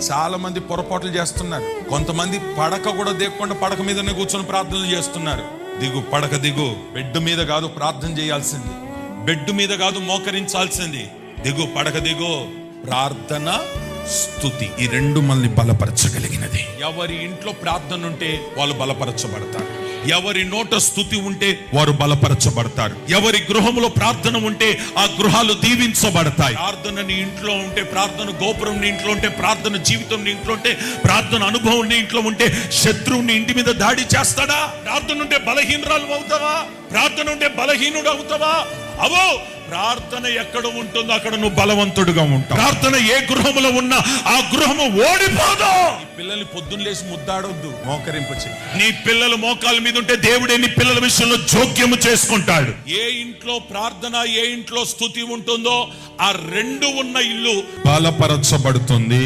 చాలా మంది పొరపాట్లు చేస్తున్నారు. కొంతమంది పడక కూడా దిగకుండా పడక మీదనే కూర్చొని ప్రార్థనలు చేస్తున్నారు. దిగు, పడక దిగు. బెడ్ మీద కాదు ప్రార్థన చేయాల్సింది, బెడ్ మీద కాదు మోకరించాల్సింది. దిగు, పడక దిగు. ప్రార్థన, స్తుతి, ఈ రెండు మనల్ని బలపరచగలిగినది. ఎవరి ఇంట్లో ప్రార్థన ఉంటే వాళ్ళు బలపరచబడతారు. ఎవరి నోట స్తుతి ఉంటే వారు బలపరచబడతారు. ఎవరి గృహంలో ప్రార్థన ఉంటే ఆ గృహాలు దీవించబడతాయి. ప్రార్థన నీ ఇంట్లో ఉంటే, ప్రార్థన గోపురం నీ ఇంట్లో ఉంటే, ప్రార్థన జీవితం నీ ఇంట్లో ఉంటే, ప్రార్థన అనుభవం నీ ఇంట్లో ఉంటే శత్రువు నీ ఇంటి మీద దాడి చేస్తాడా? ప్రార్థన ఉంటే బలహీనరాలు అవుతావా? ప్రార్థన ఉంటే బలహీనుడు అవుతావా? అవో, ప్రార్థన ఎక్కడ ఉంటుందో అక్కడ నువ్వు బలవంతుడుగా ఉంటావు. ప్రార్థన ఏ గృహములో ఉన్నా ఆ గృహము ఓడిపోదు. నీ పిల్లల్ని పొద్దున్న లేసి ముద్దాడొద్దు, మోకరింపచేయి. నీ పిల్లలు మోకాల మీద ఉంటే దేవుడే నీ పిల్లల విషయంలో జోక్యము చేసుకుంటాడు. ఏ ఇంట్లో ప్రార్థన, ఏ ఇంట్లో స్తుతి ఉంటుందో ఆ రెండు ఉన్న ఇల్లు బలపరచబడుతుంది.